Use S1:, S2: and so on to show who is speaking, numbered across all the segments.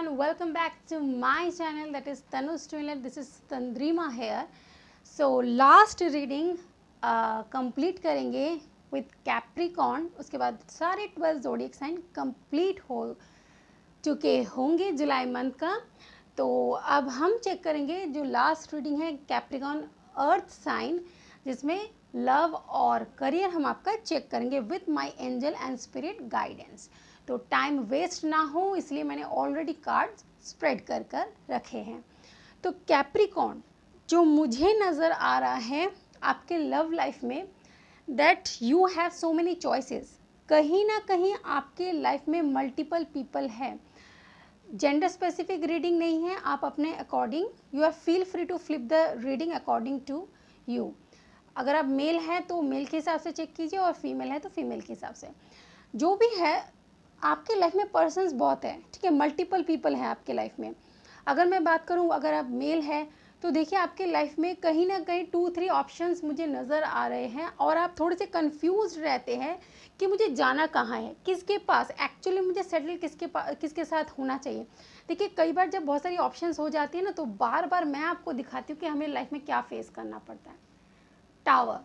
S1: everyone, welcome back to my channel, that is Tanu's Twinlet. This is Tandrima here. So last reading complete करेंगे with Capricorn. उसके बाद सारे 12 zodiac sign complete हो चुके होंगे जुलाई month का. तो अब हम चेक करेंगे जो लास्ट रीडिंग है कैप्रिकॉन अर्थ साइन, जिसमें लव और करियर हम आपका चेक करेंगे with my angel and spirit guidance. तो टाइम वेस्ट ना हो इसलिए मैंने ऑलरेडी कार्ड्स स्प्रेड कर कर रखे हैं. तो कैप्रिकॉन जो मुझे नज़र आ रहा है आपके लव लाइफ में, that you have so many choices. कहीं ना कहीं आपके लाइफ में मल्टीपल पीपल है. जेंडर स्पेसिफिक रीडिंग नहीं है, आप अपने according you are feel free to flip the reading according to you. अगर आप मेल हैं तो मेल के हिसाब से चेक कीजिए और फीमेल है तो फीमेल के हिसाब से. जो भी है आपके लाइफ में पर्सन्स बहुत है, ठीक है, मल्टीपल पीपल हैं आपके लाइफ में. अगर मैं बात करूं, अगर आप मेल है तो देखिए आपके लाइफ में कहीं ना कहीं 2-3 ऑप्शंस मुझे नज़र आ रहे हैं और आप थोड़े से कंफ्यूज रहते हैं कि मुझे जाना कहाँ है, किसके पास एक्चुअली मुझे सेटल किसके साथ होना चाहिए. देखिए कई बार जब बहुत सारी ऑप्शंस हो जाती है ना, तो बार बार मैं आपको दिखाती हूँ कि हमें लाइफ में क्या फेस करना पड़ता है. टावर,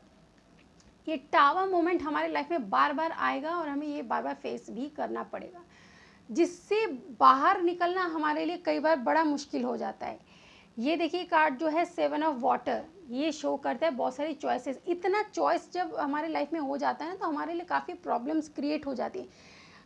S1: ये टावर मोमेंट हमारे लाइफ में बार बार आएगा और हमें ये बार बार फेस भी करना पड़ेगा, जिससे बाहर निकलना हमारे लिए कई बार बड़ा मुश्किल हो जाता है. ये देखिए कार्ड जो है 7 ऑफ वाटर, ये शो करता है बहुत सारी चॉइसेस. इतना चॉइस जब हमारे लाइफ में हो जाता है ना, तो हमारे लिए काफ़ी प्रॉब्लम्स क्रिएट हो जाती है.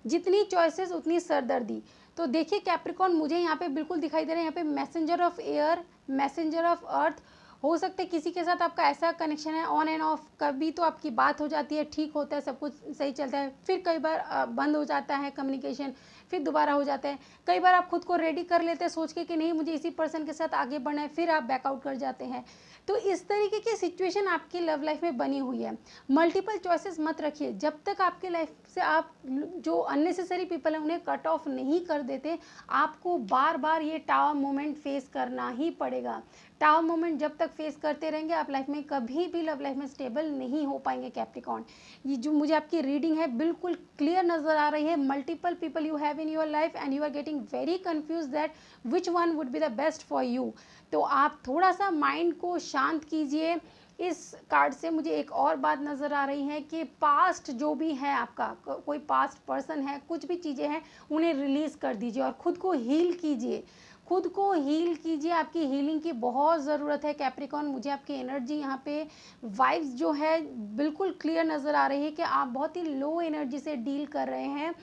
S1: जितनी चॉइसेस उतनी सरदर्दी. तो देखिए कैप्रिकॉन मुझे यहाँ पे बिल्कुल दिखाई दे रहा है, यहाँ पे messenger of air, messenger of earth. हो सकता है किसी के साथ आपका ऐसा कनेक्शन है ऑन एंड ऑफ, कभी तो आपकी बात हो जाती है, ठीक होता है, सब कुछ सही चलता है, फिर कई बार बंद हो जाता है कम्युनिकेशन, फिर दोबारा हो जाता है. कई बार आप खुद को रेडी कर लेते हैं सोच के कि नहीं मुझे इसी पर्सन के साथ आगे बढ़ना है, फिर आप बैकआउट कर जाते हैं. तो इस तरीके की सिचुएशन आपकी लव लाइफ में बनी हुई है. मल्टीपल चॉइसेस मत रखिए. जब तक आपके लाइफ से आप जो अननेसेसरी पीपल हैं उन्हें कट ऑफ नहीं कर देते, आपको बार बार ये टावर मोमेंट फेस करना ही पड़ेगा. टावर मोमेंट जब तक फेस करते रहेंगे आप लाइफ में कभी भी लव लाइफ में स्टेबल नहीं हो पाएंगे कैप्रिकॉन. ये जो मुझे आपकी रीडिंग है बिल्कुल क्लियर नज़र आ रही है. Multiple people you have in your life and you are getting very confuse that which one would be the best for you. तो आप थोड़ा सा माइंड को शांत कीजिए. इस कार्ड से मुझे एक और बात नज़र आ रही है कि पास्ट जो भी है आपका, कोई पास्ट पर्सन है, कुछ भी चीज़ें हैं, उन्हें रिलीज़ कर दीजिए और ख़ुद को हील कीजिए. खुद को हील कीजिए. आपकी हीलिंग की बहुत ज़रूरत है कैप्रिकॉन. मुझे आपकी एनर्जी यहाँ पे वाइब्स जो है बिल्कुल क्लियर नज़र आ रही है कि आप बहुत ही लो एनर्जी से डील कर रहे हैं.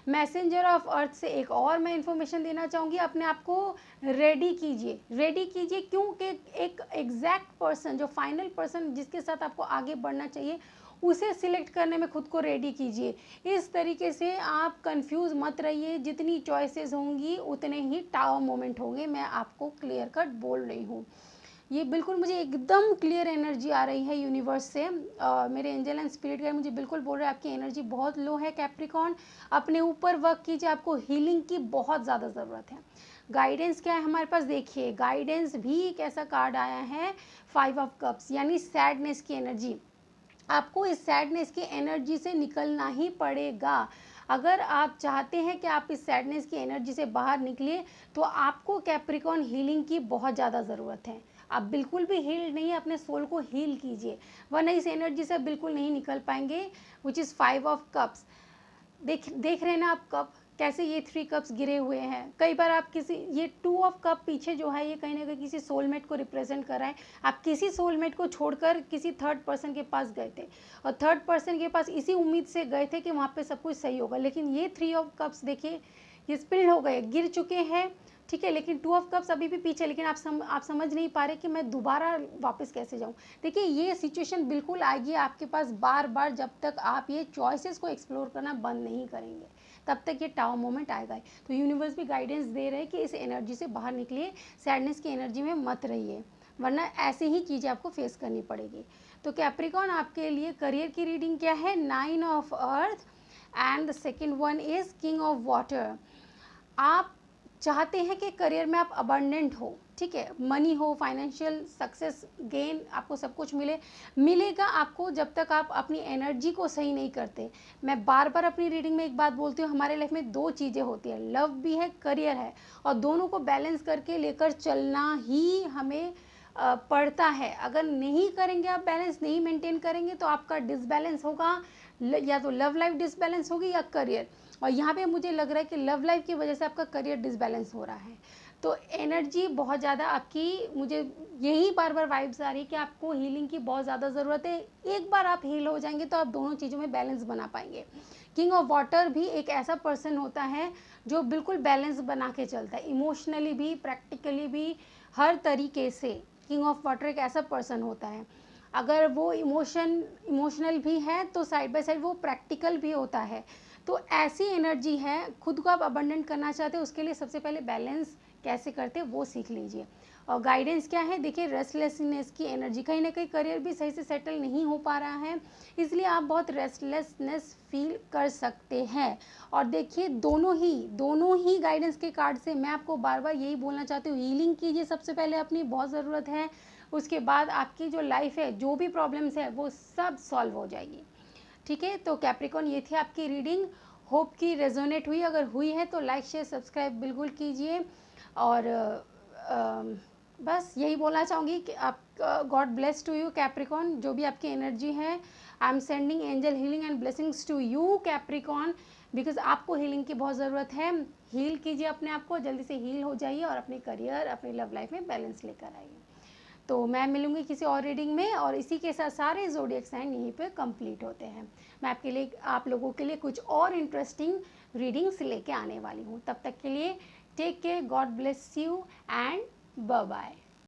S1: मैसेंजर ऑफ अर्थ से एक और मैं इन्फॉर्मेशन देना चाहूँगी, अपने आप को रेडी कीजिए. रेडी कीजिए क्योंकि एक एग्जैक्ट पर्सन, जो फाइनल पर्सन जिसके साथ आपको आगे बढ़ना चाहिए, उसे सिलेक्ट करने में खुद को रेडी कीजिए. इस तरीके से आप कंफ्यूज मत रहिए. जितनी चॉइसेस होंगी उतने ही टावर मोमेंट होंगे. मैं आपको क्लियर कट बोल रही हूँ. ये बिल्कुल मुझे एकदम क्लियर एनर्जी आ रही है यूनिवर्स से. मेरे एंजल एंड स्पिरिट गाइड मुझे बिल्कुल बोल रहे हैं आपकी एनर्जी बहुत लो है कैप्रिकॉन. अपने ऊपर वर्क कीजिए. आपको हीलिंग की बहुत ज़्यादा ज़रूरत है. गाइडेंस क्या है हमारे पास, देखिए गाइडेंस भी एक ऐसा कार्ड आया है 5 ऑफ कप्स, यानी सैडनेस की एनर्जी. आपको इस सैडनेस की एनर्जी से निकलना ही पड़ेगा. अगर आप चाहते हैं कि आप इस सैडनेस की एनर्जी से बाहर निकलिए, तो आपको कैप्रिकॉन हीलिंग की बहुत ज़्यादा ज़रूरत है. आप बिल्कुल भी हील नहीं है, अपने सोल को हील कीजिए, वरना इस एनर्जी से बिल्कुल नहीं निकल पाएंगे. Which is 5 of cups. देख रहे हैं ना आप कप कैसे ये 3 कप्स गिरे हुए हैं. कई बार आप किसी, ये 2 ऑफ कप पीछे जो है ये कहीं ना कहीं किसी सोलमेट को रिप्रेजेंट कर रहा है. आप किसी सोलमेट को छोड़कर किसी थर्ड पर्सन के पास गए थे और थर्ड पर्सन के पास इसी उम्मीद से गए थे कि वहाँ पे सब कुछ सही होगा. लेकिन ये 3 ऑफ कप्स देखिए ये स्पिल्ड हो गए, गिर चुके हैं, ठीक है. लेकिन 2 ऑफ कप्स अभी भी पीछे, लेकिन आप समझ नहीं पा रहे कि मैं दोबारा वापस कैसे जाऊं. देखिए ये सिचुएशन बिल्कुल आएगी आपके पास बार बार, जब तक आप ये चॉइसेस को एक्सप्लोर करना बंद नहीं करेंगे तब तक ये टावर मोमेंट आएगा. तो यूनिवर्स भी गाइडेंस दे रहे हैं कि इस एनर्जी से बाहर निकलिए, सैडनेस की एनर्जी में मत रहिए, वरना ऐसे ही चीज़ें आपको फेस करनी पड़ेगी. तो कैप्रिकॉन आपके लिए करियर की रीडिंग क्या है, 9 of earth and the second one is king of water. आप चाहते हैं कि करियर में आप अबंडेंट हो, ठीक है, मनी हो, फाइनेंशियल सक्सेस, गेन, आपको सब कुछ मिलेगा आपको जब तक आप अपनी एनर्जी को सही नहीं करते। मैं बार बार अपनी रीडिंग में एक बात बोलती हूँ, हमारे लाइफ में दो चीज़ें होती है, लव भी है, करियर है, और दोनों को बैलेंस करके लेकर चलना ही हमें पड़ता है। अगर नहीं करेंगे, आप बैलेंस नहीं मेंटेन करेंगे तो आपका डिसबैलेंस होगा, या तो लव लाइफ डिसबैलेंस होगी या करियर। और यहाँ पे मुझे लग रहा है कि लव लाइफ की वजह से आपका करियर डिसबैलेंस हो रहा है। तो एनर्जी बहुत ज़्यादा आपकी, मुझे यही बार बार वाइब्स आ रही है कि आपको हीलिंग की बहुत ज़्यादा ज़रूरत है। एक बार आप हील हो जाएंगे तो आप दोनों चीज़ों में बैलेंस बना पाएंगे। किंग ऑफ वाटर भी एक ऐसा पर्सन होता है जो बिल्कुल बैलेंस बना के चलता है, इमोशनली भी, प्रैक्टिकली भी, हर तरीके से। किंग ऑफ वाटर एक ऐसा पर्सन होता है, अगर वो इमोशनल भी है तो साइड बाय साइड वो प्रैक्टिकल भी होता है। तो ऐसी एनर्जी है, खुद को आप अबंडेंट करना चाहते हैं, उसके लिए सबसे पहले बैलेंस कैसे करते हैं वो सीख लीजिए। और गाइडेंस क्या है, देखिए रेस्टलेसनेस की एनर्जी, कहीं ना कहीं करियर भी सही से सेटल नहीं हो पा रहा है, इसलिए आप बहुत रेस्टलेसनेस फील कर सकते हैं। और देखिए दोनों ही गाइडेंस के कार्ड से मैं आपको बार बार यही बोलना चाहती हूँ, हीलिंग कीजिए सबसे पहले अपनी, बहुत ज़रूरत है। उसके बाद आपकी जो लाइफ है, जो भी प्रॉब्लम्स है वो सब सॉल्व हो जाएगी। ठीक है, तो कैप्रिकॉन ये थी आपकी रीडिंग, होप कि रेजोनेट हुई। अगर हुई है तो लाइक शेयर सब्सक्राइब बिल्कुल कीजिए। और बस यही बोलना चाहूँगी कि आप, God bless to you Capricorn, जो भी आपकी एनर्जी है, I am sending angel healing and blessings to you Capricorn, because आपको हीलिंग की बहुत ज़रूरत है। हील कीजिए अपने आप को, जल्दी से हील हो जाइए और अपने करियर, अपनी लव लाइफ में बैलेंस लेकर आइए। तो मैं मिलूंगी किसी और रीडिंग में, और इसी के साथ सारे ज़ोडिएक साइन यहीं पे कंप्लीट होते हैं। मैं आपके लिए, आप लोगों के लिए कुछ और इंटरेस्टिंग रीडिंग्स लेके आने वाली हूँ। तब तक के लिए take care, God bless you and bye bye.